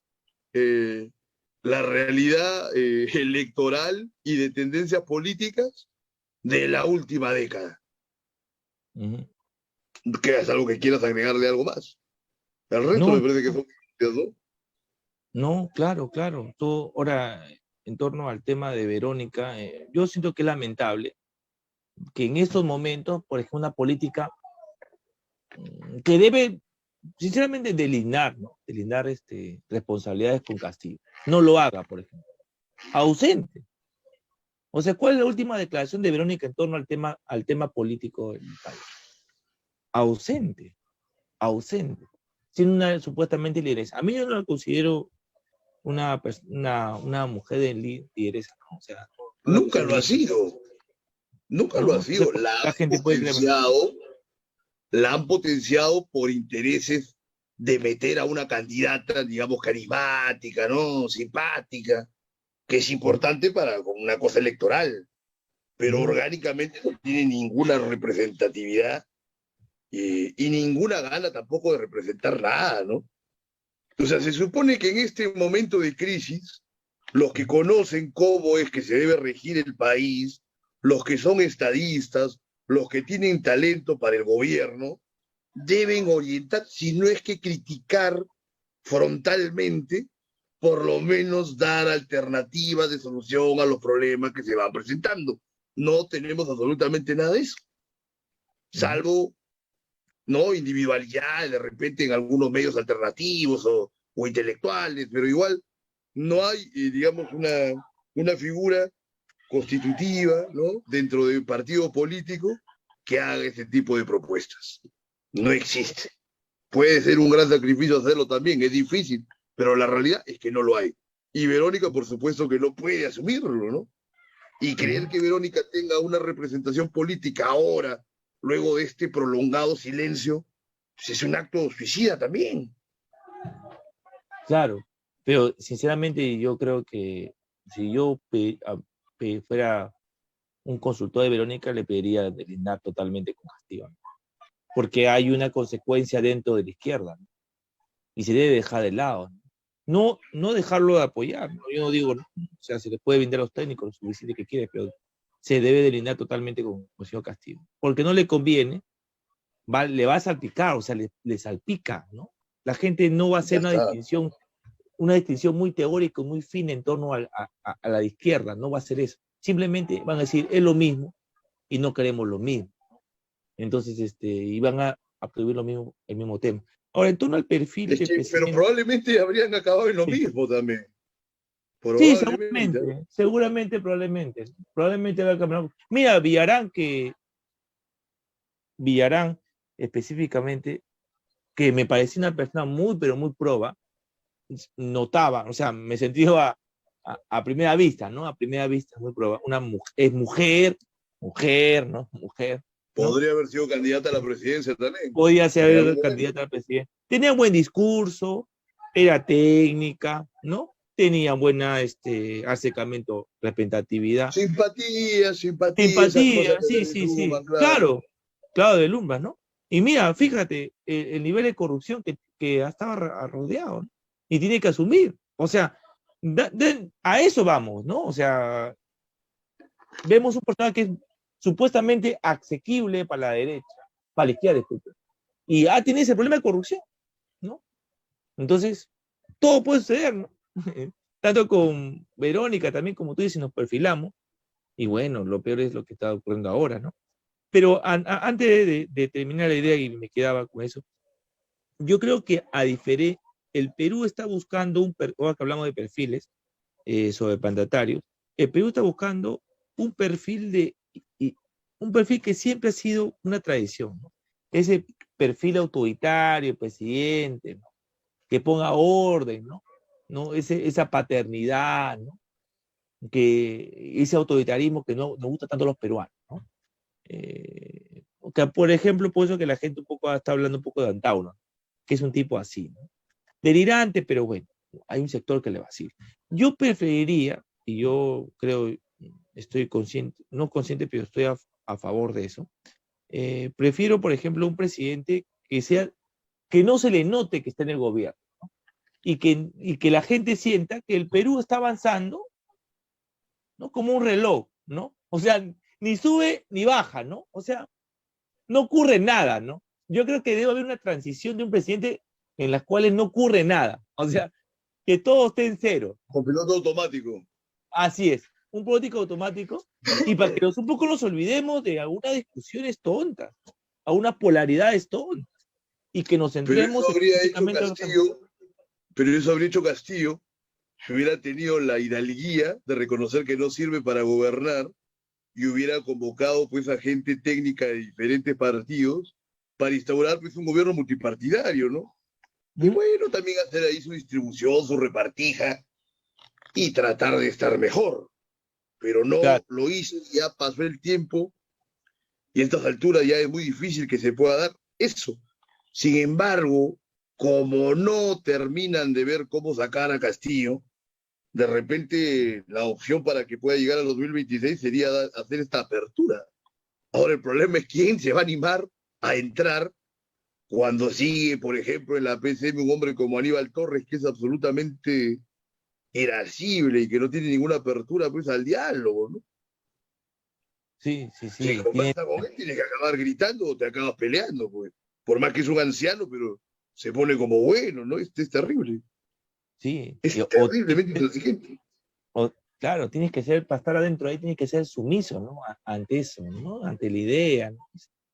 eh, la realidad electoral y de tendencias políticas de la última década. Ujú. Que es algo que quieras agregarle algo más. El resto No, me parece que son, ¿no? no, claro, claro. Todo, ahora, en torno al tema de Verónica, yo siento que es lamentable que en estos momentos, por ejemplo, una política que debe, sinceramente, delindar, ¿no? Delindar responsabilidades con Castillo. No lo haga, por ejemplo. Ausente. O sea, ¿cuál es la última declaración de Verónica en torno al tema político del país? Ausente, ausente. Siendo una supuestamente lideresa. A mí yo no la considero una mujer de lideresa, ¿no? O sea, no la Nunca considero lo ha una... sido, nunca lo ha No, no sé sido. por qué la gente puede creer. La han potenciado por intereses de meter a una candidata, digamos, carismática, ¿no? Simpática, que es importante para una cosa electoral, pero Ujú, orgánicamente no tiene ninguna representatividad y ninguna gana tampoco de representar nada, ¿no? O sea, se supone que en este momento de crisis, los que ujú, conocen cómo es que se debe regir el país, los que son estadistas, los que tienen talento para el gobierno, deben orientar, si no es que criticar frontalmente, por lo menos dar alternativas de solución a los problemas que se van presentando. No tenemos absolutamente nada de eso, ujú. salvo no individualidad de repente en algunos medios alternativos o intelectuales, pero igual no hay, digamos, una figura constitutiva, ¿no? Dentro de un partido político que haga ese tipo de propuestas. No existe. Puede ser un gran sacrificio hacerlo también, es difícil, pero la realidad es que no lo hay. Y Verónica, por supuesto, que no puede asumirlo, ¿no? Y Ujú. creer que Verónica tenga una representación política ahora, luego de este prolongado silencio, pues es un acto suicida también. Claro, pero sinceramente yo creo que si yo fuera un consultor de Verónica, le pediría delindar totalmente con Castillo, ¿no? Porque hay una consecuencia dentro de la izquierda, ¿no? Y se debe dejar de lado, ¿no? No dejarlo de apoyar, ¿no? Yo no digo, ¿no? O sea, se le puede vender a los técnicos lo suficiente que quiere, pero se debe delindar totalmente con el señor Castillo, porque no le conviene, le va a salpicar, o sea, le salpica, ¿no? La gente no va a Ya hacer está. una distinción muy teórica, muy fina en torno a la izquierda, no va a ser eso. Simplemente van a decir, es lo mismo y no queremos lo mismo. Entonces, y van a atribuir el mismo tema. Ahora, en torno al perfil Es del que, pero presidente, probablemente habrían acabado en lo sí, mismo también. Sí, Probablemente. probablemente va a cambiar. Mira, Villarán específicamente, que me parecía una persona muy, pero muy proba, notaba, o sea, me sentí a primera vista, ¿no? A primera vista, muy proba. Es mujer, ¿no? Mujer, ¿no? Podría haber sido candidata a la presidencia también, Podía en algún ser momento. candidata al presidente. Tenía buen discurso, era técnica, ¿no? Tenía buena acercamiento, representatividad. Simpatía, esas cosas Simpatía, que sí, le sí, sí. suman, claro. Claro, de Lumbas, ¿no? Y mira, fíjate, el nivel de corrupción que estaba rodeado, ¿no? Y tiene que asumir. O sea, a eso vamos, ¿no? O sea, vemos un personaje que es supuestamente asequible para la derecha, para la izquierda, disculpe. Y tiene ese problema de corrupción, ¿no? Entonces, todo puede suceder, ¿no? Tanto con Verónica también, como tú dices, nos perfilamos. Y bueno, lo peor es lo que está ocurriendo ahora, ¿no? Pero antes de terminar la idea y me quedaba con eso, yo creo que el Perú está buscando ahora que hablamos de perfiles sobre mandatarios, el Perú está buscando un perfil un perfil que siempre ha sido una tradición, ¿no? Ese perfil autoritario, presidente, ¿no? Que ponga orden, ¿no? ¿No? Esa paternidad, ¿no? Ese autoritarismo que no nos gusta tanto a los peruanos, ¿no? Que, por ejemplo, por eso que la gente un poco está hablando un poco de Antauro, que es un tipo así, ¿no? Delirante, pero bueno, hay un sector que le va a decir. Yo preferiría, y yo creo, estoy consciente, no consciente, pero estoy a favor de eso, prefiero, por ejemplo, un presidente que no se le note que está en el gobierno, ¿no? Y que la gente sienta que el Perú está avanzando, ¿no? Como un reloj, ¿no? O sea, ni sube ni baja, ¿no? O sea, no ocurre nada, ¿no? Yo creo que debe haber una transición de un presidente en las cuales no ocurre nada. O sea, que todo esté en cero. Con piloto automático. Así es, un político automático. Y para que un poco nos olvidemos de algunas discusiones tontas, algunas polaridades tontas, y que nos Pero eso centremos habría hecho específicamente en lo que estamos. Castillo, pero eso habría hecho Castillo si hubiera tenido la hidalguía de reconocer que no sirve para gobernar y hubiera convocado pues a gente técnica de diferentes partidos para instaurar pues un gobierno multipartidario, ¿no? Y ¿Mm? bueno, también hacer ahí su distribución, su repartija y tratar de estar mejor. Pero Claro, no lo hizo, ya pasó el tiempo y a estas alturas ya es muy difícil que se pueda dar eso. Sin embargo, como no terminan de ver cómo sacar a Castillo, de repente la opción para que pueda llegar al 2026 sería hacer esta apertura. Ahora el problema es quién se va a animar a entrar cuando sigue, por ejemplo, en la PCM un hombre como Aníbal Torres, que es absolutamente irascible y que no tiene ninguna apertura pues al diálogo, ¿no? sí, sí, Si sí, conversa con él, tienes que acabar gritando o te acabas peleando, pues. Por más que es un anciano, pero se pone como bueno, ¿no? Es terrible. sí. Es terriblemente intransigente. O, claro, tienes que ser, para estar adentro ahí, tienes que ser sumiso, ¿no? Ante eso, ¿no? Ante la idea, ¿no?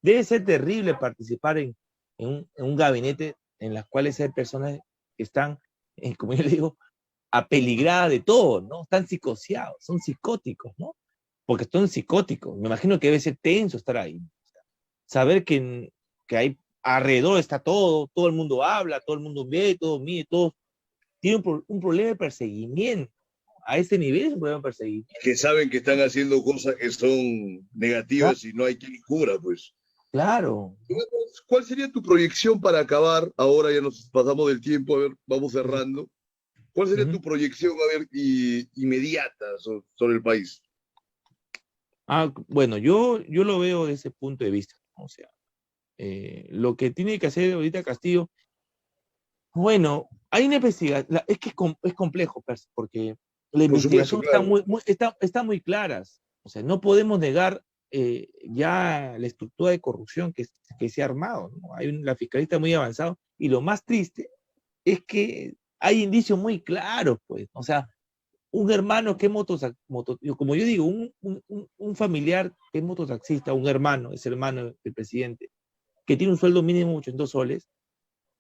Debe ser terrible participar en un gabinete en las cuales hay personas que están, como yo le digo, apeligradas de todo, ¿no? Están psicoseados, son psicóticos, ¿no? Porque son psicóticos. Me imagino que debe ser tenso estar ahí. Saber que hay alrededor está todo el mundo habla, todo el mundo ve, todo mide, todo tiene un problema de perseguimiento. A ese nivel es un problema de perseguimiento. Que saben que están haciendo cosas que son negativas y no hay quien cubra, pues. Claro, ¿no? ¿Cuál sería tu proyección para acabar? Ahora ya nos pasamos del tiempo, a ver, vamos cerrando. ¿Cuál sería Uh-huh. tu proyección, a ver, inmediata sobre el país? Bueno, yo lo veo desde ese punto de vista, ¿no? O sea, lo que tiene que hacer ahorita Castillo, bueno, hay una investigación, es que es complejo, porque la Por supuesto, investigación claro. está muy claras. O sea, no podemos negar ya la estructura de corrupción que se ha armado, ¿no? La fiscalía está muy avanzado y lo más triste es que hay indicios muy claros, pues. O sea, un hermano que es como yo digo, un familiar que es mototaxista, un hermano, es hermano del presidente, que tiene un sueldo mínimo de 800 soles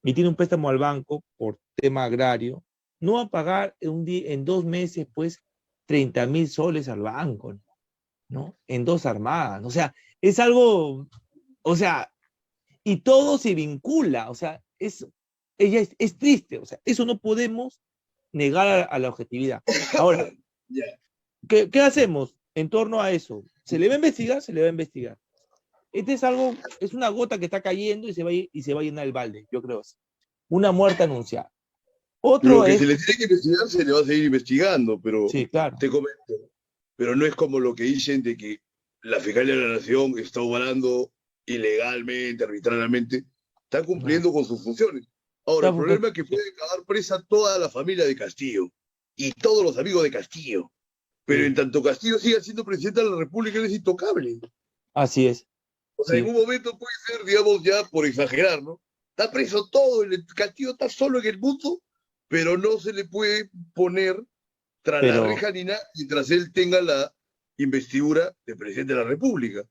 y tiene un préstamo al banco por tema agrario, no va a pagar en 2 meses, pues, 30.000 soles al banco, ¿no? En 2 armadas. O sea, es algo, o sea, y todo se vincula, o sea, es triste, o sea, eso no podemos negar a la objetividad. Ahora, Ya. ¿qué hacemos en torno a eso? ¿Se le va a investigar? Se le va a investigar. Este es algo, es una gota que está cayendo y se va a llenar el balde, yo creo así. Una muerte anunciada. Lo Otro que es, se le tiene que investigar se le va a seguir investigando, pero sí, claro, te comento, pero no es como lo que dicen de que la Fiscalía de la Nación está obrando ilegalmente, arbitrariamente, está no. cumpliendo con sus funciones. Ahora, el problema es que puede acabar presa toda la familia de Castillo y todos los amigos de Castillo, pero en Sí, tanto Castillo siga siendo presidente de la República, él es intocable. así es, O sea, en sí, un momento puede ser, digamos, ya por exagerar, ¿no? Está preso todo, el Castillo está solo en el mundo, pero no se le puede poner tras la pero, reja ni nada mientras él tenga la investidura de presidente de la República.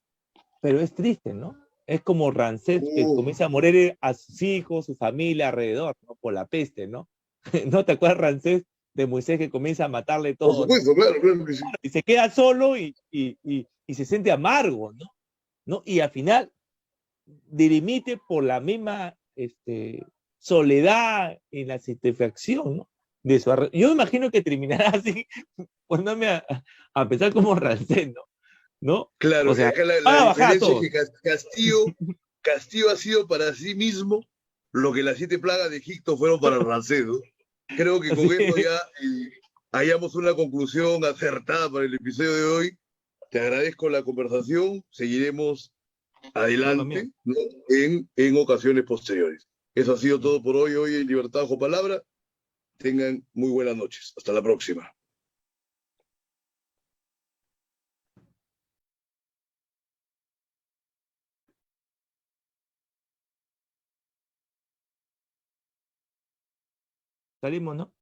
pero es triste, ¿no? Es como Ramsés que Oh, comienza a morir a sus hijos, su familia alrededor, ¿no? Por la peste, ¿no? ¿No te acuerdas, Ramsés, de Moisés que comienza a matarle por todo, ¿no? supuesto, claro, claro que sí. Y se queda solo y se siente amargo, ¿no? ¿No? Y al final dirimite por la misma soledad y la satisfacción, ¿no? Yo me imagino que terminará así, poniéndome a pensar como Rancés, ¿no? ¿No? Claro, O sea, acá van la a bajar a diferencia es todos. que Castillo ha sido para sí mismo lo que las 7 plagas de Egipto fueron para Ramsés, ¿no? Creo que con Así, esto ya hallamos una conclusión acertada para el episodio de hoy. Te agradezco la conversación. Seguiremos no, también. adelante, ¿no? En ocasiones posteriores. Eso ha sido todo por hoy. Hoy en Libertad Bajo Palabra. Tengan muy buenas noches. Hasta la próxima. Salimos, ¿no?